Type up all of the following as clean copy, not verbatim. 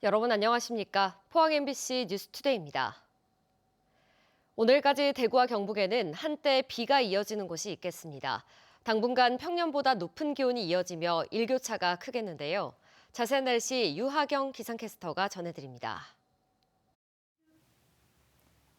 여러분 안녕하십니까? 포항 MBC 뉴스투데이입니다. 오늘까지 대구와 경북에는 한때 비가 이어지는 곳이 있겠습니다. 당분간 평년보다 높은 기온이 이어지며 일교차가 크겠는데요. 자세한 날씨 유하경 기상캐스터가 전해드립니다.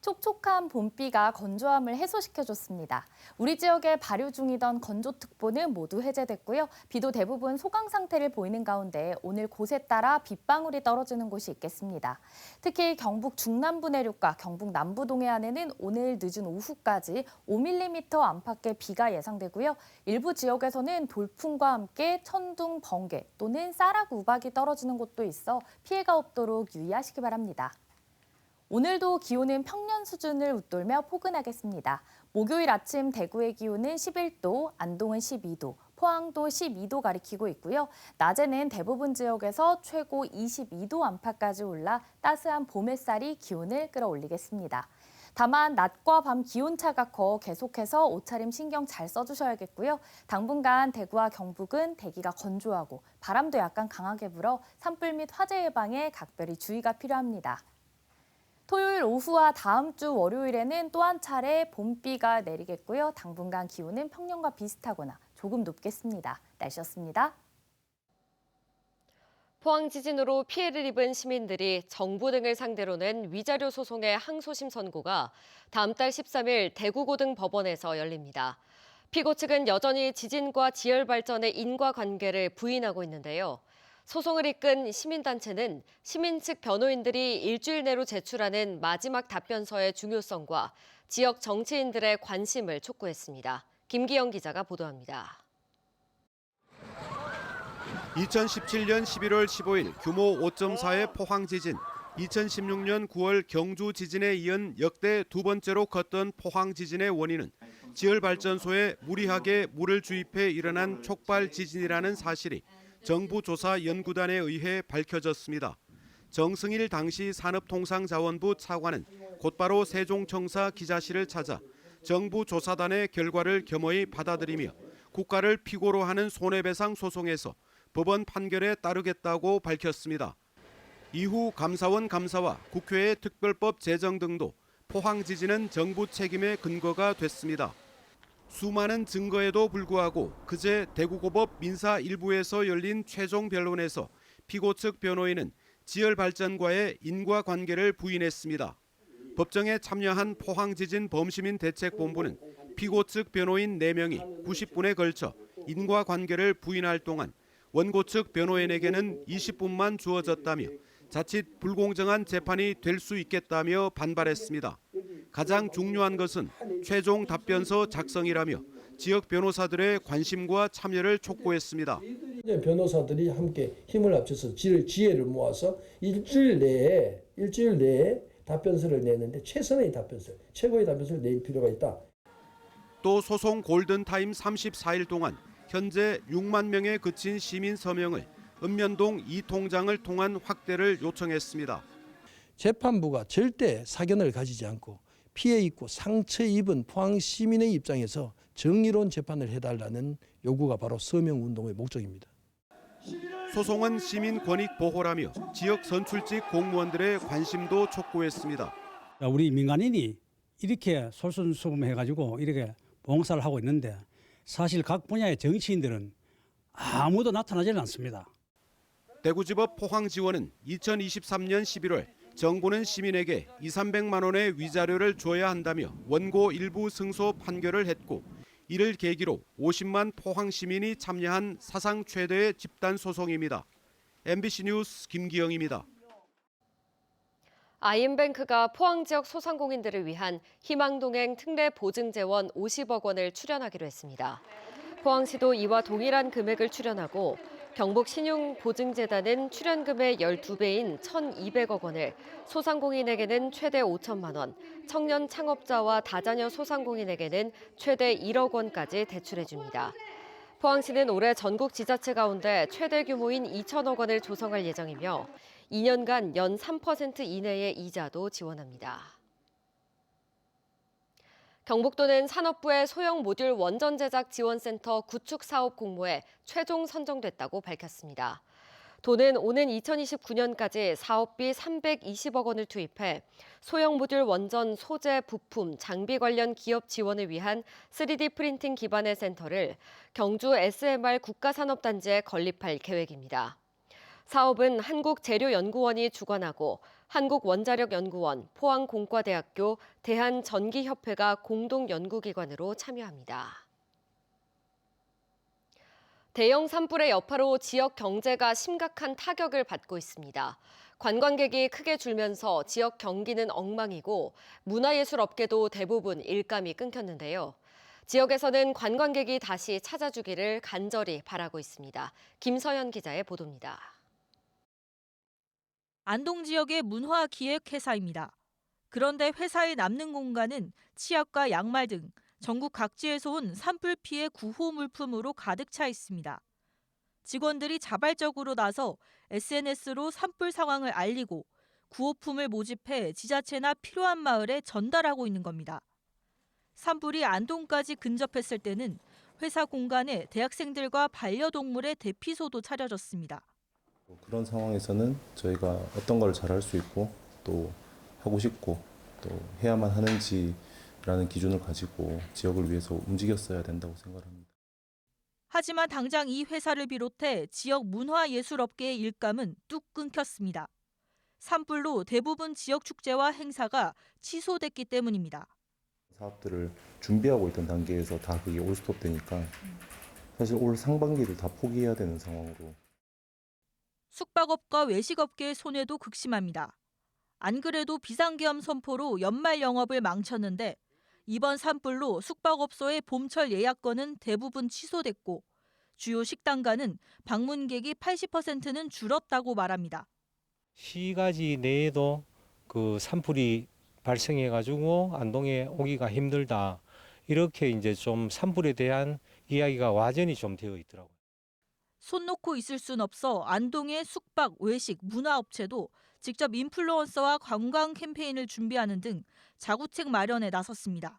촉촉한 봄비가 건조함을 해소시켜줬습니다. 우리 지역에 발효 중이던 건조특보는 모두 해제됐고요. 비도 대부분 소강 상태를 보이는 가운데 오늘 곳에 따라 빗방울이 떨어지는 곳이 있겠습니다. 특히 경북 중남부 내륙과 경북 남부 동해안에는 오늘 늦은 오후까지 5mm 안팎의 비가 예상되고요. 일부 지역에서는 돌풍과 함께 천둥, 번개 또는 쌀락 우박이 떨어지는 곳도 있어 피해가 없도록 유의하시기 바랍니다. 오늘도 기온은 평년 수준을 웃돌며 포근하겠습니다. 목요일 아침 대구의 기온은 11도, 안동은 12도, 포항도 12도 가리키고 있고요. 낮에는 대부분 지역에서 최고 22도 안팎까지 올라 따스한 봄 햇살이 기온을 끌어올리겠습니다. 다만 낮과 밤 기온차가 커 계속해서 옷차림 신경 잘 써주셔야겠고요. 당분간 대구와 경북은 대기가 건조하고 바람도 약간 강하게 불어 산불 및 화재 예방에 각별히 주의가 필요합니다. 토요일 오후와 다음 주 월요일에는 또 한 차례 봄비가 내리겠고요. 당분간 기온은 평년과 비슷하거나 조금 높겠습니다. 날씨였습니다. 포항 지진으로 피해를 입은 시민들이 정부 등을 상대로 낸 위자료 소송의 항소심 선고가 다음 달 13일 대구고등법원에서 열립니다. 피고 측은 여전히 지진과 지열 발전의 인과관계를 부인하고 있는데요. 소송을 이끈 시민단체는 시민 측 변호인들이 일주일 내로 제출하는 마지막 답변서의 중요성과 지역 정치인들의 관심을 촉구했습니다. 김기영 기자가 보도합니다. 2017년 11월 15일 규모 5.4의 포항 지진, 2016년 9월 경주 지진에 이은 역대 두 번째로 컸던 포항 지진의 원인은 지열발전소에 무리하게 물을 주입해 일어난 촉발 지진이라는 사실이 정부 조사 연구단에 의해 밝혀졌습니다. 정승일 당시 산업통상자원부 차관은 곧바로 세종청사 기자실을 찾아 정부 조사단의 결과를 겸허히 받아들이며 국가를 피고로 하는 손해배상 소송에서 법원 판결에 따르겠다고 밝혔습니다. 이후 감사원 감사와 국회의 특별법 제정 등도 포항 지진은 정부 책임의 근거가 됐습니다. 수많은 증거에도 불구하고 그제 대구고법 민사 1부에서 열린 최종 변론에서 피고 측 변호인은 지열발전과의 인과관계를 부인했습니다. 법정에 참여한 포항지진 범시민 대책본부는 피고 측 변호인 4명이 90분에 걸쳐 인과관계를 부인할 동안 원고 측 변호인에게는 20분만 주어졌다며 자칫 불공정한 재판이 될 수 있겠다며 반발했습니다. 가장 중요한 것은 최종 답변서 작성이라며 지역 변호사들의 관심과 참여를 촉구했습니다. 변호사들이 함께 힘을 합쳐서 지혜를 모아서 일주일 내에 답변서를 내는데 최선의 답변서, 최고의 답변서를 낼 필요가 있다. 또 소송 골든타임 34일 동안 현재 6만 명에 그친 시민 서명을 읍면동 2통장을 통한 확대를 요청했습니다. 재판부가 절대 사견을 가지지 않고 피해 입고 상처 입은 포항 시민의 입장에서 정의로운 재판을 해달라는 요구가 바로 서명운동의 목적입니다. 소송은 시민 권익 보호라며 지역 선출직 공무원들의 관심도 촉구했습니다. 우리 민간인이 이렇게 솔선수범해가지고 이렇게 봉사를 하고 있는데 사실 각 분야의 정치인들은 아무도 나타나지는 않습니다. 대구지법 포항지원은 2023년 11월 정부는 시민에게 200~300만 원의 위자료를 줘야 한다며 원고 일부 승소 판결을 했고 이를 계기로 50만 포항 시민이 참여한 사상 최대의 집단 소송입니다. MBC 뉴스 김기영입니다. 아이엠뱅크가 포항 지역 소상공인들을 위한 희망동행 특례 보증재원 50억 원을 출연하기로 했습니다. 포항시도 이와 동일한 금액을 출연하고 경북신용보증재단은 출연금의 12배인 1,200억 원을, 소상공인에게는 최대 5천만 원, 청년 창업자와 다자녀 소상공인에게는 최대 1억 원까지 대출해 줍니다. 포항시는 올해 전국 지자체 가운데 최대 규모인 2천억 원을 조성할 예정이며 2년간 연 3% 이내의 이자도 지원합니다. 경북도는 산업부의 소형 모듈 원전 제작 지원센터 구축 사업 공모에 최종 선정됐다고 밝혔습니다. 도는 오는 2029년까지 사업비 320억 원을 투입해 소형 모듈 원전 소재, 부품, 장비 관련 기업 지원을 위한 3D 프린팅 기반의 센터를 경주 SMR 국가산업단지에 건립할 계획입니다. 사업은 한국재료연구원이 주관하고 한국원자력연구원, 포항공과대학교, 대한전기협회가 공동 연구기관으로 참여합니다. 대형 산불의 여파로 지역 경제가 심각한 타격을 받고 있습니다. 관광객이 크게 줄면서 지역 경기는 엉망이고 문화예술 업계도 대부분 일감이 끊겼는데요. 지역에서는 관광객이 다시 찾아주기를 간절히 바라고 있습니다. 김서연 기자의 보도입니다. 안동 지역의 문화기획회사입니다. 그런데 회사에 남는 공간은 치약과 양말 등 전국 각지에서 온 산불 피해 구호 물품으로 가득 차 있습니다. 직원들이 자발적으로 나서 SNS로 산불 상황을 알리고 구호품을 모집해 지자체나 필요한 마을에 전달하고 있는 겁니다. 산불이 안동까지 근접했을 때는 회사 공간에 대학생들과 반려동물의 대피소도 차려졌습니다. 그런 상황에서는 저희가 어떤 걸 잘할 수 있고 또 하고 싶고 또 해야만 하는지라는 기준을 가지고 지역을 위해서 움직였어야 된다고 생각합니다. 하지만 당장 이 회사를 비롯해 지역 문화예술업계의 일감은 뚝 끊겼습니다. 산불로 대부분 지역 축제와 행사가 취소됐기 때문입니다. 사업들을 준비하고 있던 단계에서 다 그게 올스톱되니까 사실 올 상반기를 다 포기해야 되는 상황으로. 숙박업과 외식업계의 손해도 극심합니다. 안 그래도 비상계엄 선포로 연말 영업을 망쳤는데 이번 산불로 숙박업소의 봄철 예약건은 대부분 취소됐고 주요 식당가는 방문객이 80%는 줄었다고 말합니다. 시가지 내에도 그 산불이 발생해가지고 안동에 오기가 힘들다. 이렇게 이제 좀 산불에 대한 이야기가 와전이 좀 되어 있더라고요. 손 놓고 있을 순 없어 안동의 숙박, 외식, 문화업체도 직접 인플루언서와 관광 캠페인을 준비하는 등 자구책 마련에 나섰습니다.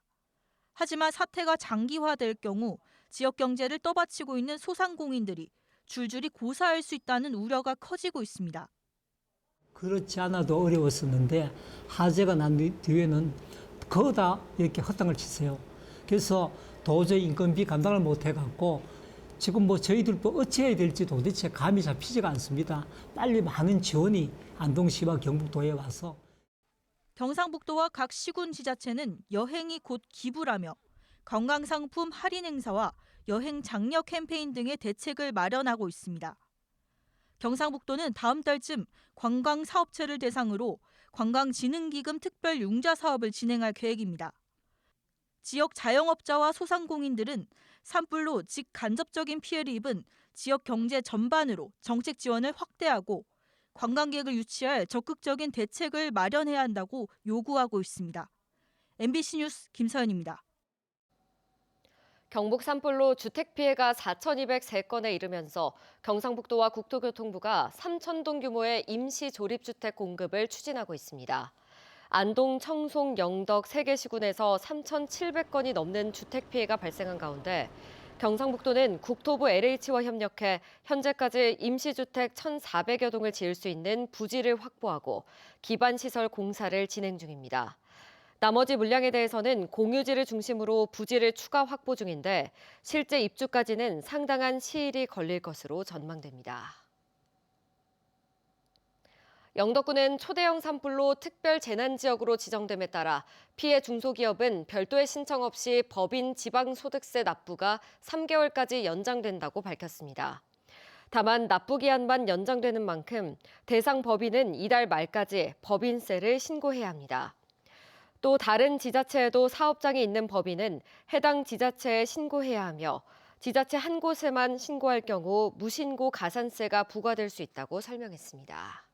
하지만 사태가 장기화될 경우 지역 경제를 떠받치고 있는 소상공인들이 줄줄이 고사할 수 있다는 우려가 커지고 있습니다. 그렇지 않아도 어려웠었는데 화재가 난 뒤에는 거다 이렇게 헛땅을 치세요. 그래서 도저히 인건비 감당을 못 해갖고 지금 저희들 어찌해야 될지 도대체 감이 잡히지가 않습니다. 빨리 많은 지원이 안동시와 경북도에 와서. 경상북도와 각 시군 지자체는 여행이 곧 기부라며 관광상품 할인 행사와 여행 장려 캠페인 등의 대책을 마련하고 있습니다. 경상북도는 다음 달쯤 관광사업체를 대상으로 관광진흥기금 특별 융자 사업을 진행할 계획입니다. 지역 자영업자와 소상공인들은 산불로 직간접적인 피해를 입은 지역 경제 전반으로 정책 지원을 확대하고 관광객을 유치할 적극적인 대책을 마련해야 한다고 요구하고 있습니다. MBC 뉴스 김서연입니다. 경북 산불로 주택 피해가 4,203건에 이르면서 경상북도와 국토교통부가 3,000동 규모의 임시 조립주택 공급을 추진하고 있습니다. 안동, 청송, 영덕 3개 시군에서 3,700건이 넘는 주택 피해가 발생한 가운데 경상북도는 국토부 LH와 협력해 현재까지 임시주택 1,400여 동을 지을 수 있는 부지를 확보하고 기반시설 공사를 진행 중입니다. 나머지 물량에 대해서는 공유지를 중심으로 부지를 추가 확보 중인데 실제 입주까지는 상당한 시일이 걸릴 것으로 전망됩니다. 영덕군은 초대형 산불로 특별 재난지역으로 지정됨에 따라 피해 중소기업은 별도의 신청 없이 법인 지방소득세 납부가 3개월까지 연장된다고 밝혔습니다. 다만 납부기한만 연장되는 만큼 대상 법인은 이달 말까지 법인세를 신고해야 합니다. 또 다른 지자체에도 사업장이 있는 법인은 해당 지자체에 신고해야 하며 지자체 한 곳에만 신고할 경우 무신고 가산세가 부과될 수 있다고 설명했습니다.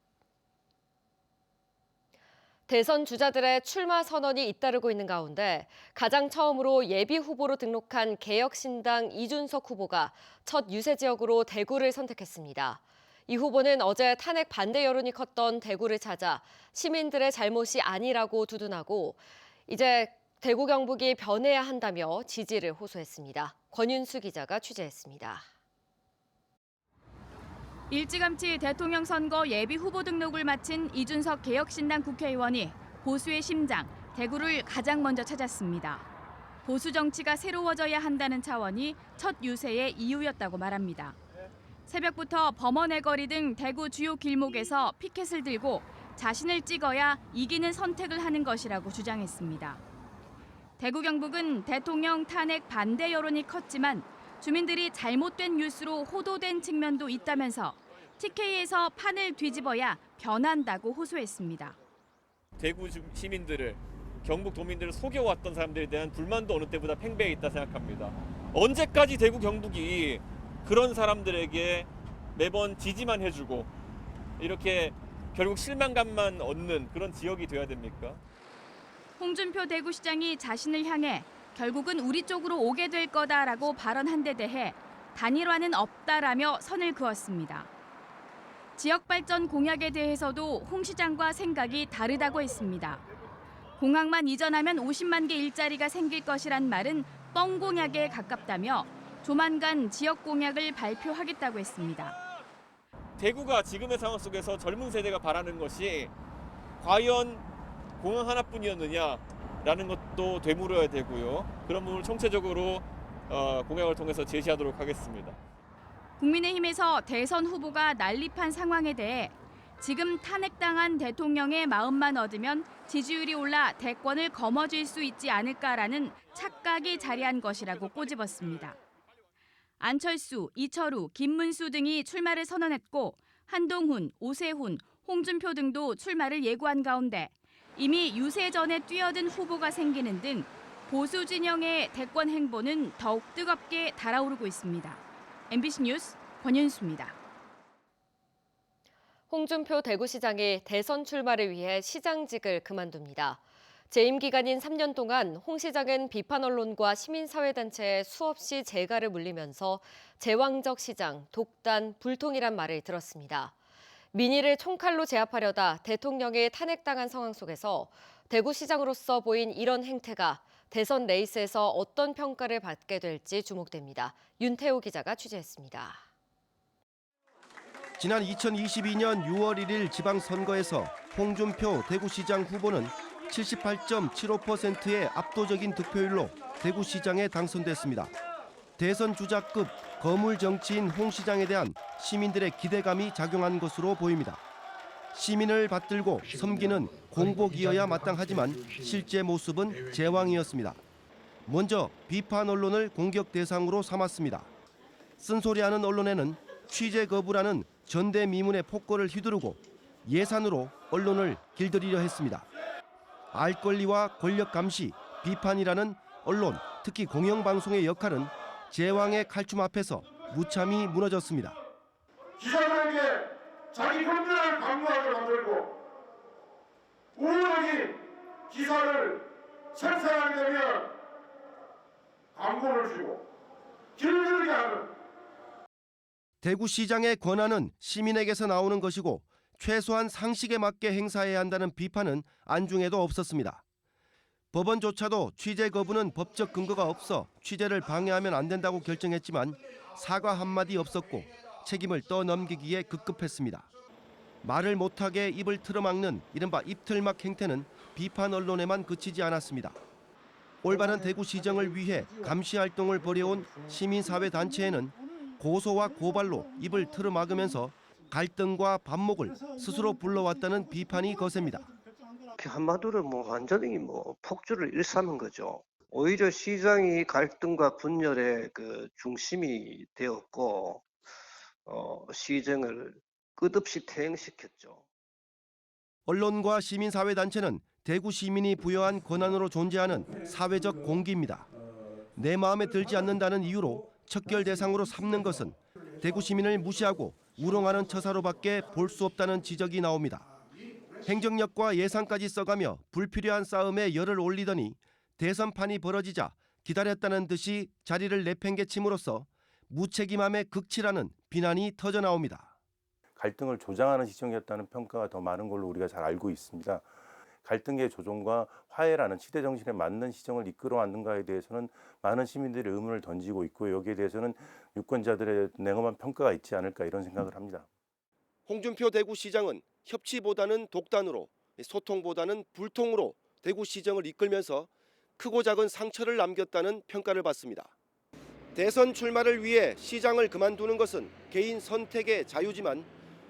대선 주자들의 출마 선언이 잇따르고 있는 가운데 가장 처음으로 예비 후보로 등록한 개혁신당 이준석 후보가 첫 유세 지역으로 대구를 선택했습니다. 이 후보는 어제 탄핵 반대 여론이 컸던 대구를 찾아 시민들의 잘못이 아니라고 두둔하고 이제 대구 경북이 변해야 한다며 지지를 호소했습니다. 권윤수 기자가 취재했습니다. 일찌감치 대통령 선거 예비 후보 등록을 마친 이준석 개혁신당 국회의원이 보수의 심장, 대구를 가장 먼저 찾았습니다. 보수 정치가 새로워져야 한다는 차원이 첫 유세의 이유였다고 말합니다. 새벽부터 범원의 거리 등 대구 주요 길목에서 피켓을 들고 자신을 찍어야 이기는 선택을 하는 것이라고 주장했습니다. 대구 경북은 대통령 탄핵 반대 여론이 컸지만 주민들이 잘못된 뉴스로 호도된 측면도 있다면서 TK에서 판을 뒤집어야 변한다고 호소했습니다. 대구 시민들을, 경북 도민들을 속여왔던 사람들에 대한 불만도 어느 때보다 팽배해 있다 생각합니다. 언제까지 대구 경북이 그런 사람들에게 매번 지지만 해주고 이렇게 결국 실망감만 얻는 그런 지역이 돼야 됩니까? 홍준표 대구시장이 자신을 향해 결국은 우리 쪽으로 오게 될 거다라고 발언한 데 대해 단일화는 없다라며 선을 그었습니다. 지역 발전 공약에 대해서도 홍 시장과 생각이 다르다고 했습니다. 공항만 이전하면 50만 개 일자리가 생길 것이란 말은 뻥 공약에 가깝다며 조만간 지역 공약을 발표하겠다고 했습니다. 대구가 지금의 상황 속에서 젊은 세대가 바라는 것이 과연 공항 하나뿐이었느냐라는 것도 되물어야 되고요. 그런 부분을 총체적으로 공약을 통해서 제시하도록 하겠습니다. 국민의힘에서 대선 후보가 난립한 상황에 대해 지금 탄핵당한 대통령의 마음만 얻으면 지지율이 올라 대권을 거머쥘 수 있지 않을까라는 착각이 자리한 것이라고 꼬집었습니다. 안철수, 이철우, 김문수 등이 출마를 선언했고 한동훈, 오세훈, 홍준표 등도 출마를 예고한 가운데 이미 유세 전에 뛰어든 후보가 생기는 등 보수 진영의 대권 행보는 더욱 뜨겁게 달아오르고 있습니다. MBC 뉴스 권윤수입니다. 홍준표 대구시장이 대선 출마를 위해 시장직을 그만둡니다. 재임 기간인 3년 동안 홍 시장은 비판 언론과 시민사회단체에 수없이 재가를 물리면서 제왕적 시장, 독단, 불통이란 말을 들었습니다. 민의를 총칼로 제압하려다 대통령이 탄핵당한 상황 속에서 대구시장으로서 보인 이런 행태가 대선 레이스에서 어떤 평가를 받게 될지 주목됩니다. 윤태호 기자가 취재했습니다. 지난 2022년 6월 1일 지방선거에서 홍준표 대구시장 후보는 78.75%의 압도적인 득표율로 대구시장에 당선됐습니다. 대선 주자급 거물 정치인 홍 시장에 대한 시민들의 기대감이 작용한 것으로 보입니다. 시민을 받들고 섬기는 공복이어야 마땅하지만 실제 모습은 제왕이었습니다. 먼저 비판 언론을 공격 대상으로 삼았습니다. 쓴소리하는 언론에는 취재 거부라는 전대미문의 폭거를 휘두르고 예산으로 언론을 길들이려 했습니다. 알 권리와 권력 감시, 비판이라는 언론, 특히 공영방송의 역할은 제왕의 칼춤 앞에서 무참히 무너졌습니다. 기자들에게 자기 편견을 강요하게 만들고 우연히 기사를 생산하게 되면 광고를 주고 길들이게 하는 대구시장의 권한은 시민에게서 나오는 것이고 최소한 상식에 맞게 행사해야 한다는 비판은 안중에도 없었습니다. 법원조차도 취재 거부는 법적 근거가 없어 취재를 방해하면 안 된다고 결정했지만 사과 한마디 없었고 책임을 떠넘기기에 급급했습니다. 말을 못하게 입을 틀어막는 이른바 입틀막 행태는 비판 언론에만 그치지 않았습니다. 올바른 대구시정을 위해 감시 활동을 벌여온 시민사회단체에는 고소와 고발로 입을 틀어막으면서 갈등과 반목을 스스로 불러왔다는 비판이 거셉니다. 한마디로 완전히 폭주를 일삼은 거죠. 오히려 시장이 갈등과 분열의 중심이 되었고 시정을 끝없이 퇴행시켰죠. 언론과 시민사회단체는 대구 시민이 부여한 권한으로 존재하는 사회적 공기입니다. 내 마음에 들지 않는다는 이유로 척결 대상으로 삼는 것은 대구 시민을 무시하고 우롱하는 처사로밖에 볼 수 없다는 지적이 나옵니다. 행정력과 예산까지 써가며 불필요한 싸움에 열을 올리더니 대선판이 벌어지자 기다렸다는 듯이 자리를 내팽개침으로써 무책임함의 극치라는 비난이 터져나옵니다. 갈등을 조장하는 시정이었다는 평가가 더 많은 걸로 우리가 잘 알고 있습니다. 갈등의 조정과 화해라는 시대 정신에 맞는 시정을 이끌어왔는가에 대해서는 많은 시민들이 의문을 던지고 있고 여기에 대해서는 유권자들의 냉엄한 평가가 있지 않을까 이런 생각을 합니다. 홍준표 대구시장은 협치보다는 독단으로, 소통보다는 불통으로 대구시정을 이끌면서 크고 작은 상처를 남겼다는 평가를 받습니다. 대선 출마를 위해 시장을 그만두는 것은 개인 선택의 자유지만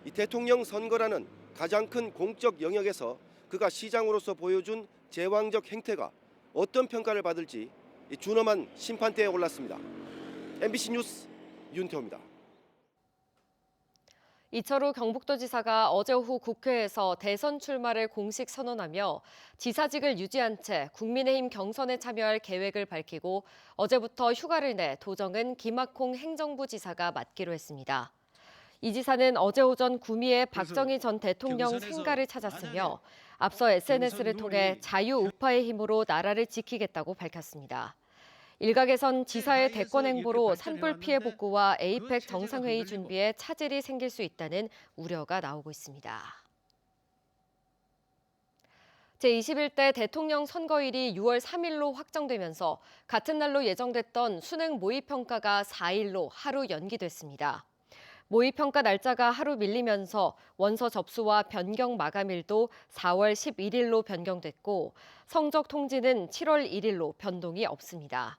이 대통령 선거라는 가장 큰 공적 영역에서 그가 시장으로서 보여준 제왕적 행태가 어떤 평가를 받을지 준엄한 심판대에 올랐습니다. MBC 뉴스 윤태호입니다. 이철우 경북도지사가 어제 오후 국회에서 대선 출마를 공식 선언하며 지사직을 유지한 채 국민의힘 경선에 참여할 계획을 밝히고 어제부터 휴가를 내 도정은 김학홍 행정부 지사가 맡기로 했습니다. 이 지사는 어제 오전 구미에 박정희 전 대통령 생가를 찾았으며 앞서 SNS를 통해 자유 우파의 힘으로 나라를 지키겠다고 밝혔습니다. 일각에선 지사의 대권 행보로 산불 피해 복구와 에이펙 정상회의 준비에 차질이 생길 수 있다는 우려가 나오고 있습니다. 제21대 대통령 선거일이 6월 3일로 확정되면서 같은 날로 예정됐던 수능 모의평가가 4일로 하루 연기됐습니다. 모의평가 날짜가 하루 밀리면서 원서 접수와 변경 마감일도 4월 11일로 변경됐고 성적 통지는 7월 1일로 변동이 없습니다.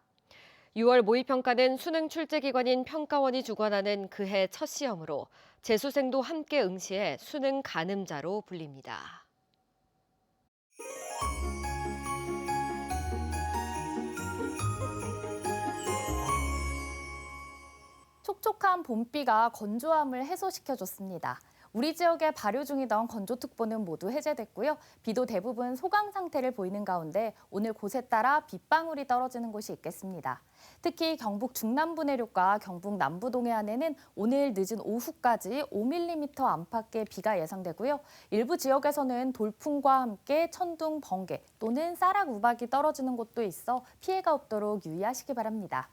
6월 모의평가는 수능 출제기관인 평가원이 주관하는 그해 첫 시험으로 재수생도 함께 응시해 수능 가늠자로 불립니다. 촉촉한 봄비가 건조함을 해소시켜줬습니다. 우리 지역에 발효 중이던 건조특보는 모두 해제됐고요. 비도 대부분 소강 상태를 보이는 가운데 오늘 곳에 따라 빗방울이 떨어지는 곳이 있겠습니다. 특히 경북 중남부 내륙과 경북 남부 동해안에는 오늘 늦은 오후까지 5mm 안팎의 비가 예상되고요. 일부 지역에서는 돌풍과 함께 천둥, 번개 또는 쌀락 우박이 떨어지는 곳도 있어 피해가 없도록 유의하시기 바랍니다.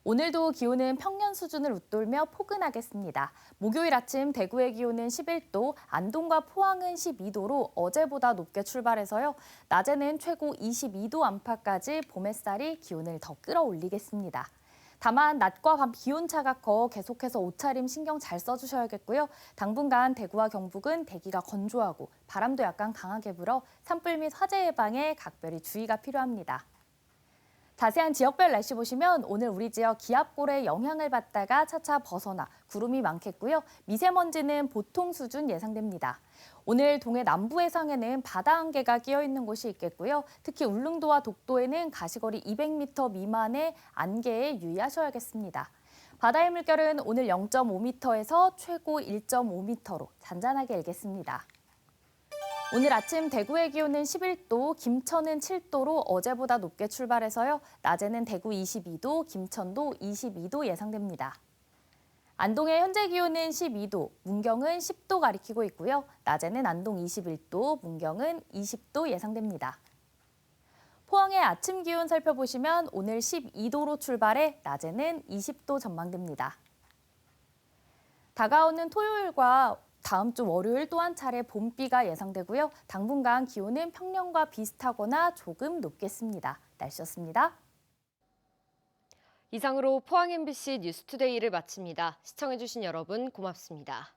오늘도 기온은 평년 수준을 웃돌며 포근하겠습니다. 목요일 아침 대구의 기온은 11도, 안동과 포항은 12도로 어제보다 높게 출발해서요. 낮에는 최고 22도 안팎까지 봄 햇살이 기온을 더 끌어올리겠습니다. 다만 낮과 밤 기온차가 커 계속해서 옷차림 신경 잘 써주셔야겠고요. 당분간 대구와 경북은 대기가 건조하고 바람도 약간 강하게 불어 산불 및 화재 예방에 각별히 주의가 필요합니다. 자세한 지역별 날씨 보시면 오늘 우리 지역 기압골의 영향을 받다가 차차 벗어나 구름이 많겠고요. 미세먼지는 보통 수준 예상됩니다. 오늘 동해 남부 해상에는 바다 안개가 끼어 있는 곳이 있겠고요. 특히 울릉도와 독도에는 가시거리 200m 미만의 안개에 유의하셔야겠습니다. 바다의 물결은 오늘 0.5m에서 최고 1.5m로 잔잔하게 일겠습니다. 오늘 아침 대구의 기온은 11도, 김천은 7도로 어제보다 높게 출발해서요. 낮에는 대구 22도, 김천도 22도 예상됩니다. 안동의 현재 기온은 12도, 문경은 10도 가리키고 있고요. 낮에는 안동 21도, 문경은 20도 예상됩니다. 포항의 아침 기온 살펴보시면 오늘 12도로 출발해 낮에는 20도 전망됩니다. 다가오는 토요일과 다음 주 월요일 또 한 차례 봄비가 예상되고요. 당분간 기온은 평년과 비슷하거나 조금 높겠습니다. 날씨였습니다. 이상으로 포항 MBC 뉴스투데이를 마칩니다. 시청해주신 여러분 고맙습니다.